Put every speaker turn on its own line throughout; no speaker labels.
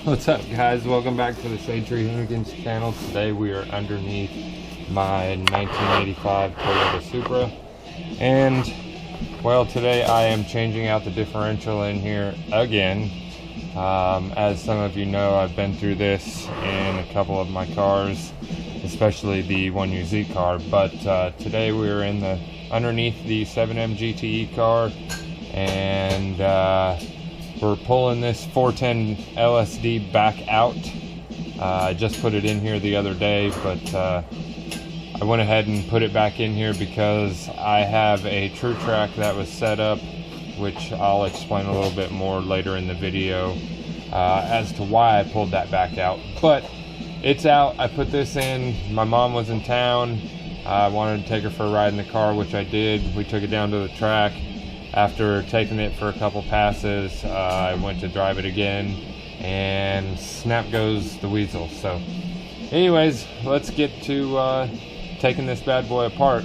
What's up, guys? Welcome back to the Shade Tree Hoonigans channel. Today we are underneath my 1985 Toyota Supra, and well, today I am changing out the differential in here again. As some of you know, I've been through this in a couple of my cars, especially the 1UZ car, but today we are in the underneath the 7M GTE car, and we're pulling this 410 LSD back out. I just put it in here the other day, but I went ahead and put it back in here because I have a True Track that was set up, which I'll explain a little bit more later in the video as to why I pulled that back out. But it's out. I put this in. My mom was in town. I wanted to take her for a ride in the car, which I did. We took it down to the track. After taking it for a couple passes, I went to drive it again, and snap goes the weasel. So anyways, let's get to taking this bad boy apart.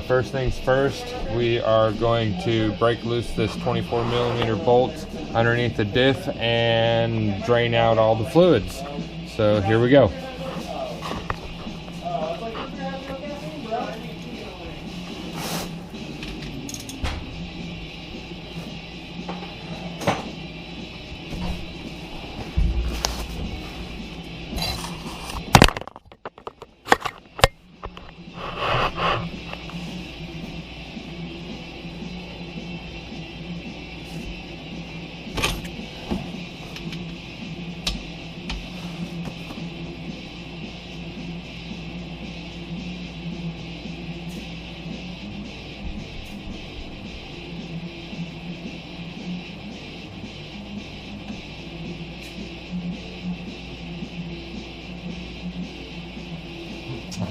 First things first, we are going to break loose this 24mm bolt underneath the diff and drain out all the fluids. So here we go.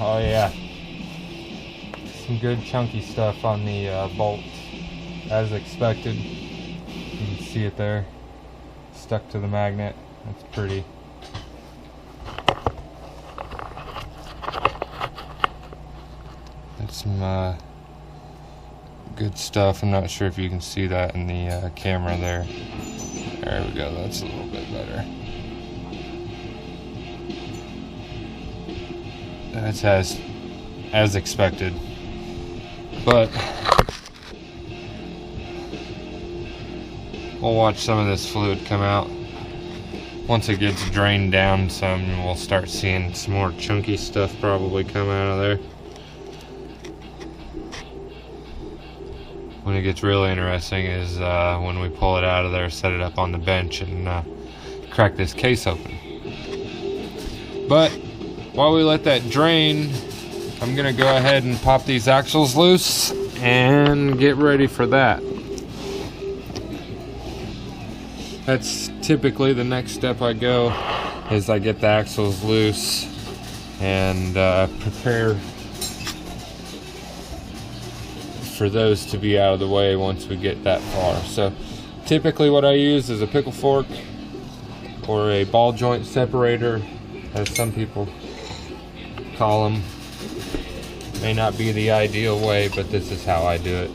Oh yeah, some good chunky stuff on the bolt, as expected. You can see it there, stuck to the magnet. That's pretty. That's some good stuff. I'm not sure if you can see that in the camera there. There we go, that's a little bit better. That's as expected, but we'll watch some of this fluid come out. Once it gets drained down some, we'll start seeing some more chunky stuff probably come out of there. When it gets really interesting is when we pull it out of there, set it up on the bench, and crack this case open. But while we let that drain, I'm gonna go ahead and pop these axles loose and get ready for that. That's typically the next step I go, is I get the axles loose and prepare for those to be out of the way once we get that far. So typically what I use is a pickle fork or a ball joint separator, as some people call them. May not be the ideal way, but this is how I do it.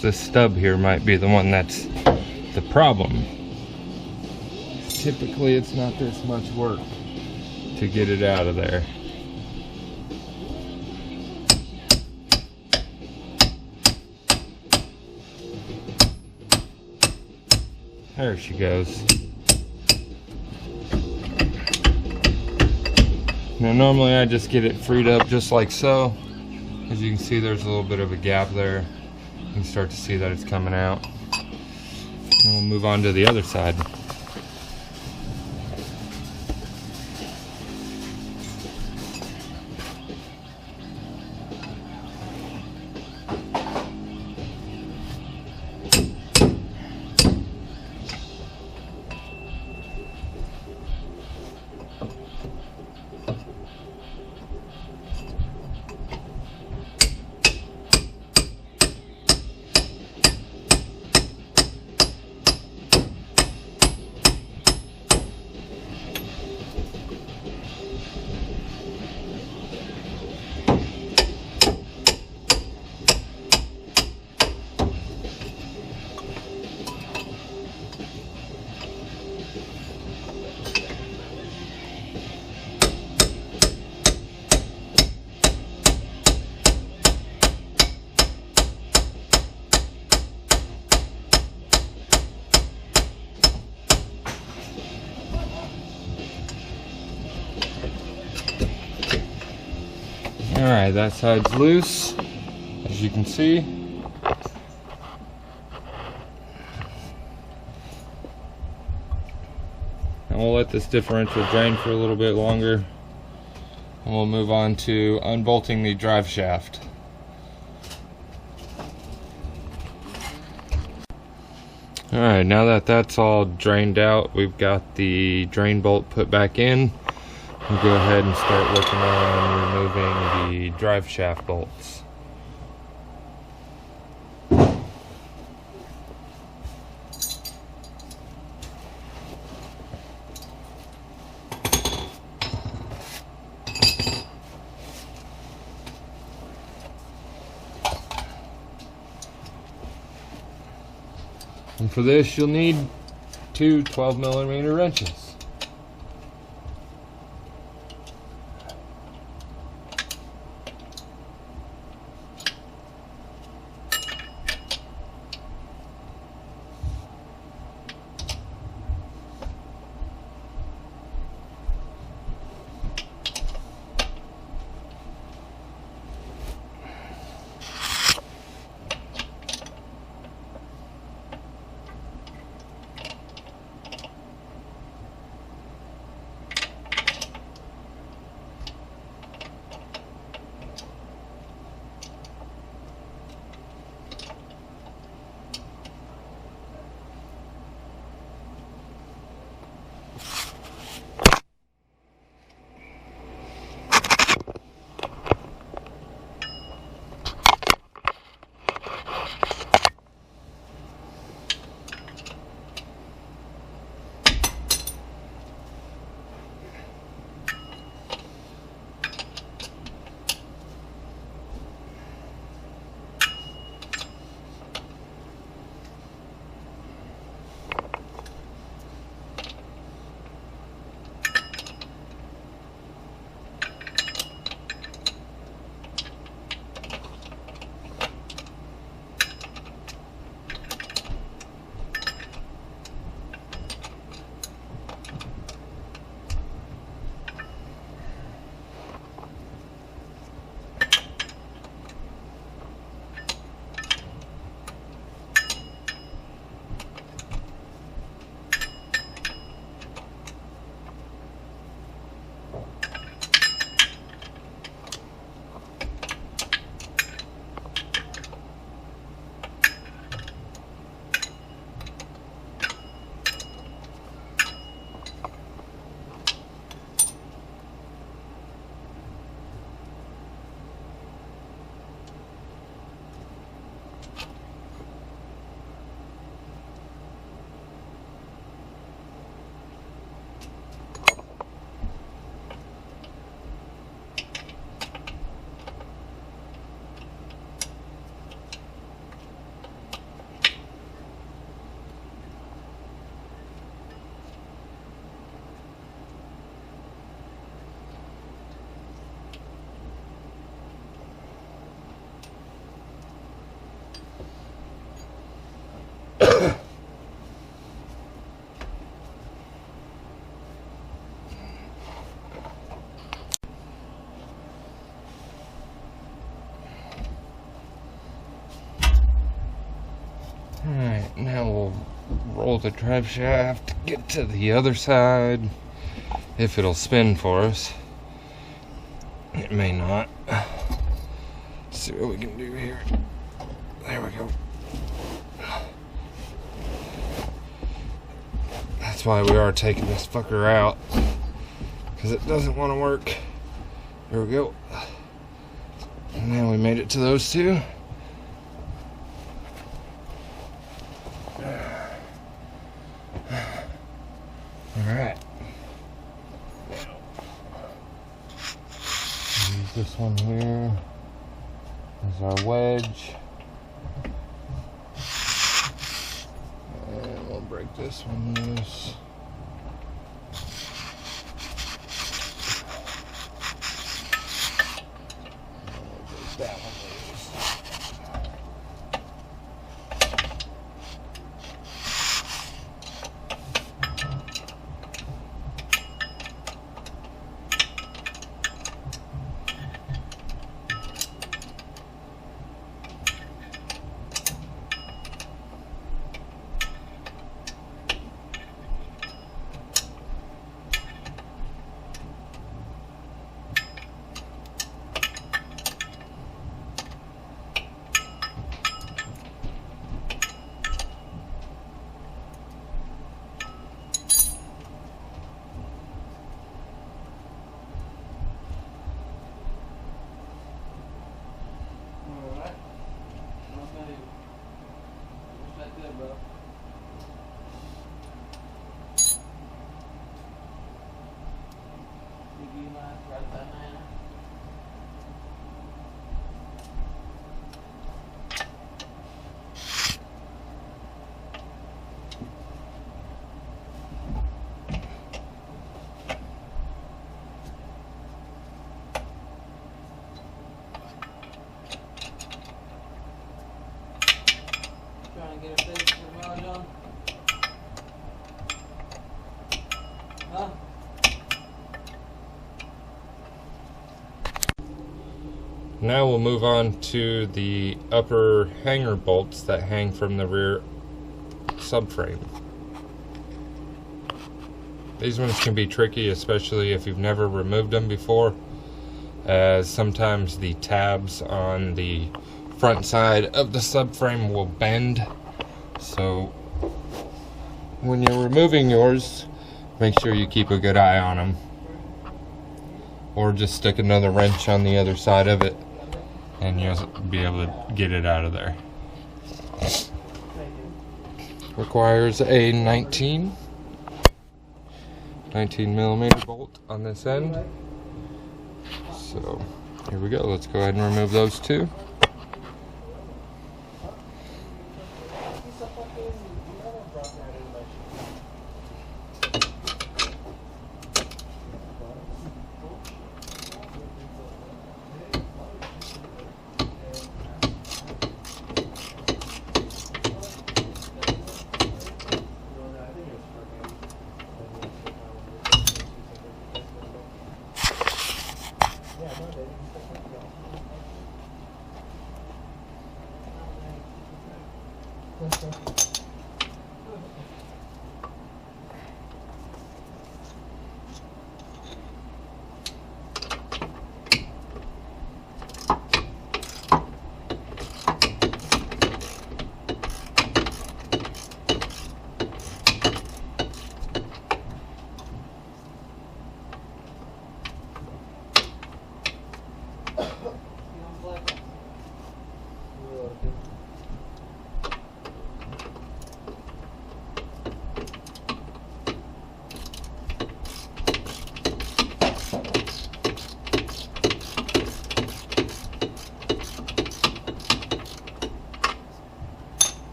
This stub here might be the one that's the problem. Typically it's not this much work to get it out of there. There she goes. Now normally I just get it freed up just like so. As you can see, there's a little bit of a gap there. You can start to see that it's coming out. And we'll move on to the other side. Alright, that side's loose, as you can see. And we'll let this differential drain for a little bit longer. And we'll move on to unbolting the drive shaft. Alright, now that that's all drained out, we've got the drain bolt put back in. We'll go ahead and start working on removing the drive shaft bolts. And for this, you'll need two 12mm wrenches. Alright, now we'll roll the drive shaft, get to the other side, if it'll spin for us. It may not. Let's see what we can do here. There we go. That's why we are taking this fucker out, because it doesn't want to work. There we go. And now we made it to those two. Alright. Use this one here as our wedge. And we'll break this one loose. And we'll break that one loose.
Get a face for John? Huh?
Now we'll move on to the upper hanger bolts that hang from the rear subframe. These ones can be tricky, especially if you've never removed them before, as sometimes the tabs on the front side of the subframe will bend. So when you're removing yours, make sure you keep a good eye on them, or just stick another wrench on the other side of it and you'll be able to get it out of there. Requires a 19 millimeter bolt on this end. So here we go, let's go ahead and remove those two.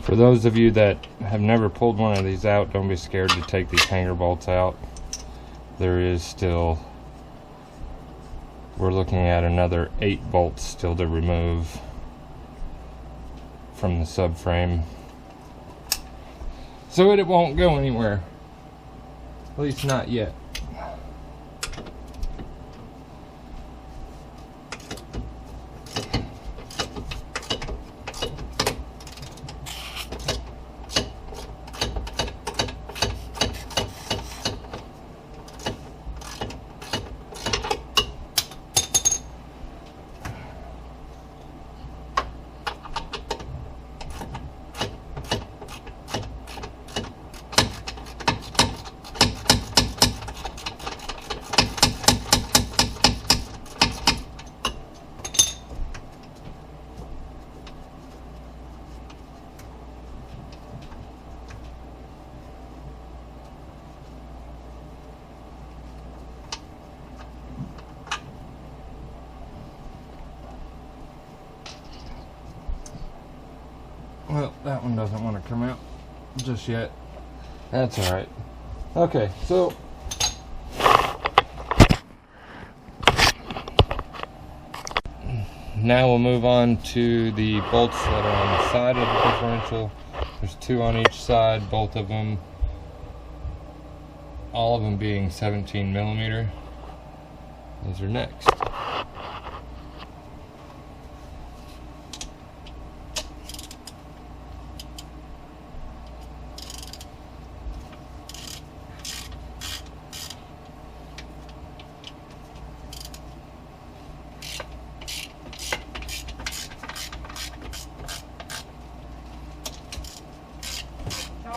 For those of you that have never pulled one of these out, don't be scared to take these hanger bolts out. There is still, we're looking at another 8 bolts still to remove from the subframe, so it won't go anywhere. At least not yet. Well, that one doesn't want to come out just yet. That's alright. Okay, so now we'll move on to the bolts that are on the side of the differential. There's 2 on each side, both of them, all of them being 17 millimeter. Those are next.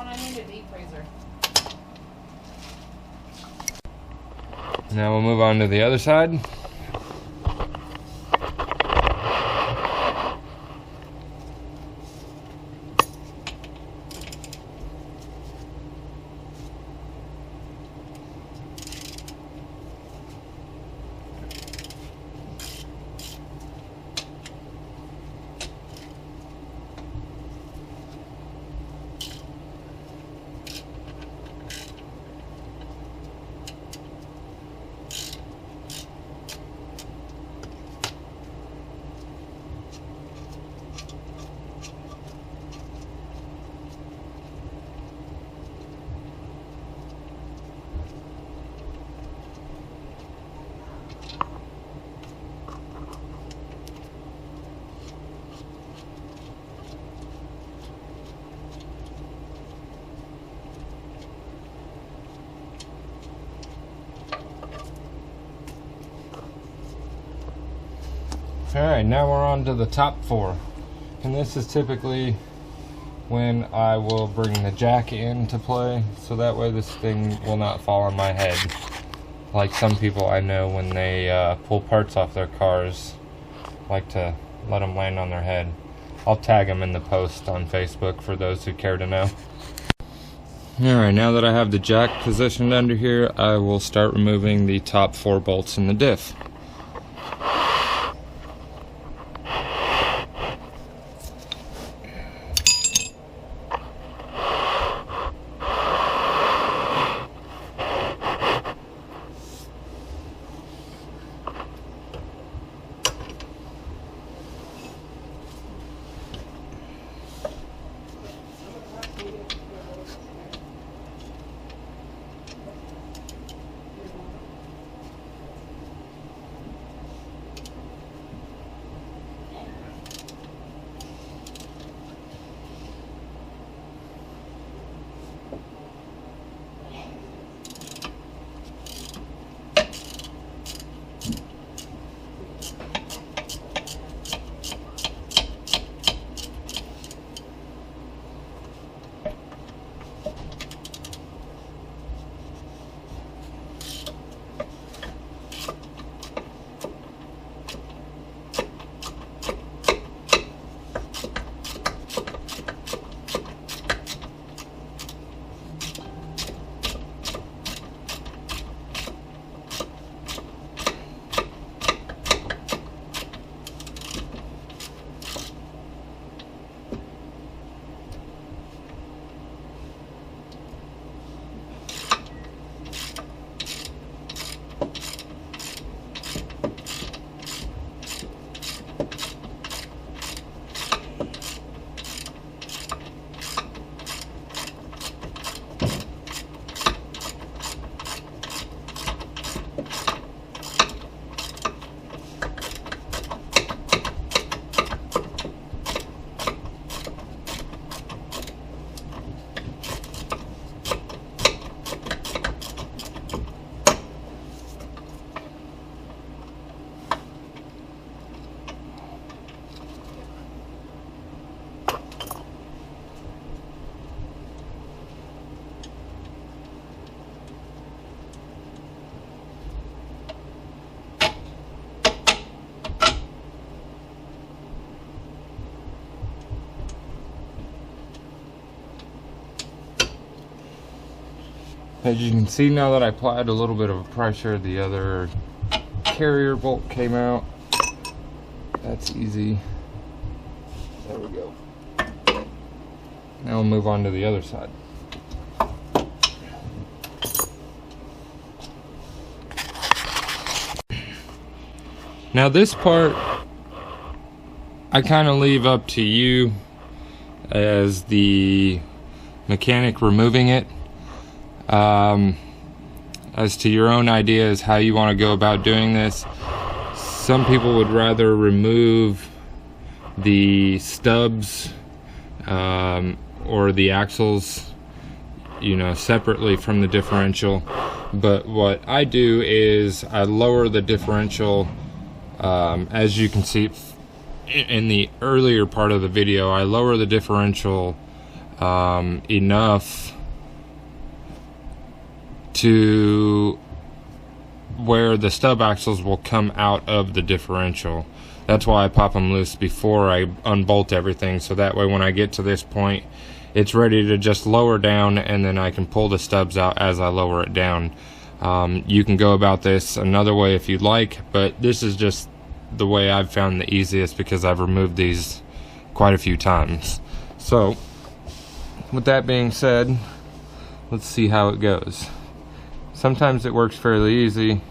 I need a deep freezer.
Now we'll move on to the other side. Alright, now we're on to the top 4. And this is typically when I will bring the jack into play, so that way this thing will not fall on my head. Like some people I know, when they pull parts off their cars, like to let them land on their head. I'll tag them in the post on Facebook for those who care to know. Alright, now that I have the jack positioned under here, I will start removing the top 4 bolts in the diff. As you can see, now that I applied a little bit of pressure, the other carrier bolt came out. That's easy. There we go. Now we'll move on to the other side. Now this part, I kind of leave up to you as the mechanic removing it. As to your own ideas how you want to go about doing this. Some people would rather remove the stubs or the axles, you know, separately from the differential. But what I do is I lower the differential. As you can see in the earlier part of the video, I lower the differential enough to where the stub axles will come out of the differential. That's why I pop them loose before I unbolt everything, so that way when I get to this point, it's ready to just lower down, and then I can pull the stubs out as I lower it down. You can go about this another way if you'd like, but this is just the way I've found the easiest because I've removed these quite a few times. So with that being said, let's see how it goes. Sometimes it works fairly easy,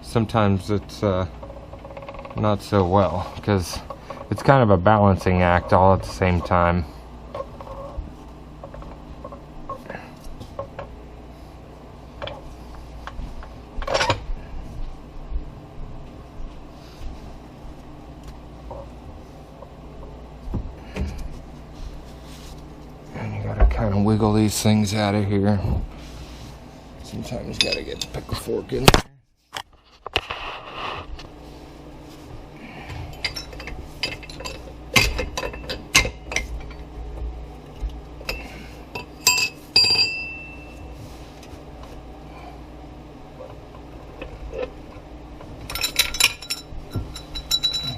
sometimes it's not so well, because it's kind of a balancing act all at the same time. And you gotta kind of wiggle these things out of here. Sometimes you gotta get the pickle fork in there.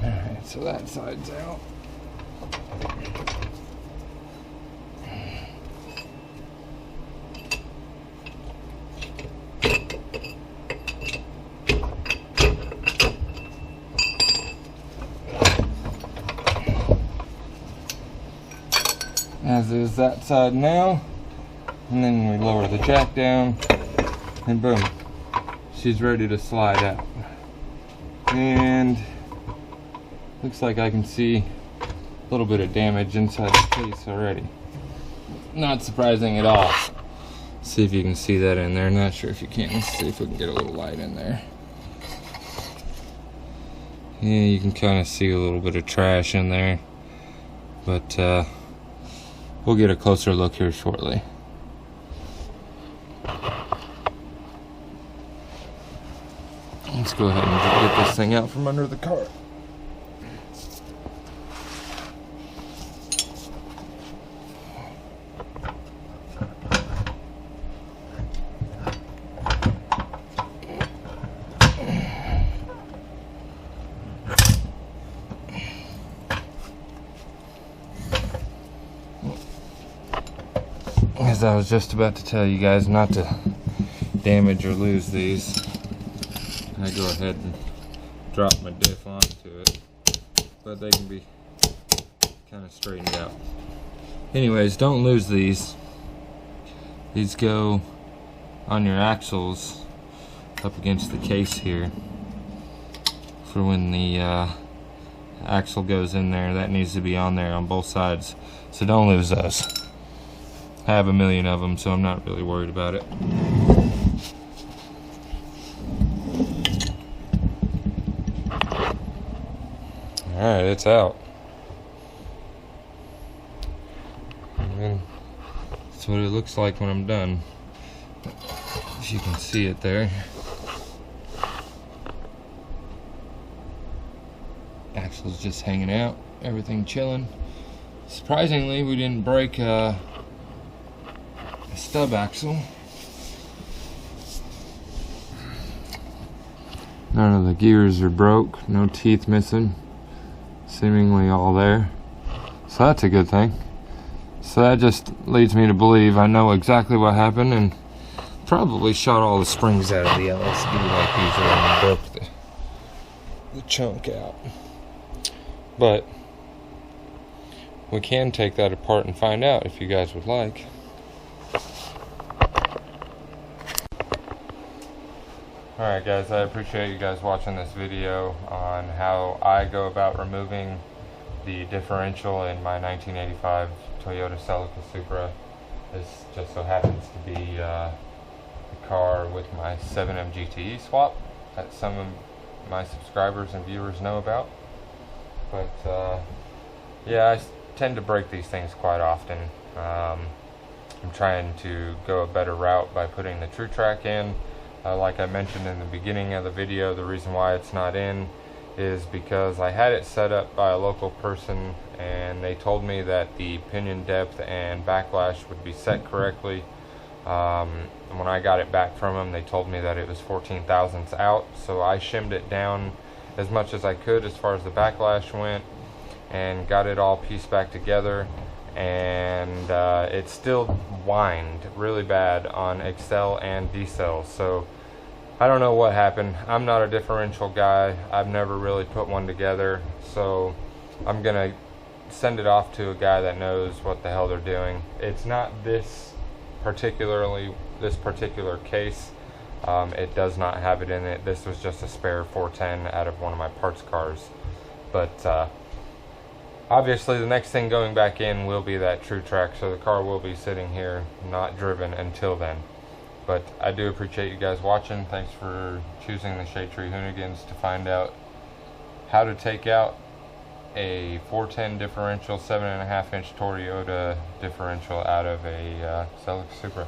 Alright, so that side's out. As is that side now, and then we lower the jack down, and boom, she's ready to slide out. And looks like I can see a little bit of damage inside the case already. Not surprising at all. See if you can see that in there. Not sure if you can. Let's see if we can get a little light in there. Yeah, you can kind of see a little bit of trash in there, but we'll get a closer look here shortly. Let's go ahead and get this thing out from under the car. As I was just about to tell you guys not to damage or lose these, I go ahead and drop my diff onto it, but they can be kind of straightened out. Anyways, don't lose these. These go on your axles up against the case here for when the axle goes in there. That needs to be on there on both sides, so don't lose those. I have a million of them, so I'm not really worried about it. Alright, it's out. And then that's what it looks like when I'm done. If you can see it there. Axle's just hanging out, everything chilling. Surprisingly, we didn't break a stub axle. None of the gears are broke, no teeth missing, seemingly all there, so that's a good thing. So that just leads me to believe I know exactly what happened, and Probably shot all the springs out of the LSD like usual and broke the chunk out. But we can take that apart and find out if you guys would like. Alright guys, I appreciate you guys watching this video on how I go about removing the differential in my 1985 Toyota Celica Supra. This just so happens to be the car with my 7M GTE swap that some of my subscribers and viewers know about. But yeah, I tend to break these things quite often. I'm trying to go a better route by putting the True Track in. Like I mentioned in the beginning of the video, the reason why it's not in is because I had it set up by a local person and they told me that the pinion depth and backlash would be set correctly. And when I got it back from them, they told me that it was 14 thousandths out, so I shimmed it down as much as I could as far as the backlash went and got it all pieced back together, and it still whined really bad on accel and decel. So I don't know what happened. I'm not a differential guy. I've never really put one together, so I'm gonna send it off to a guy that knows what the hell they're doing. It's not this particular case. It does not have it in it. This was just a spare 410 out of one of my parts cars. But obviously the next thing going back in will be that True Track, so the car will be sitting here not driven until then. But I do appreciate you guys watching. Thanks for choosing the Shade Tree Hoonigans to find out how to take out a 410 differential 7.5-inch Toyota differential out of a Celica Supra.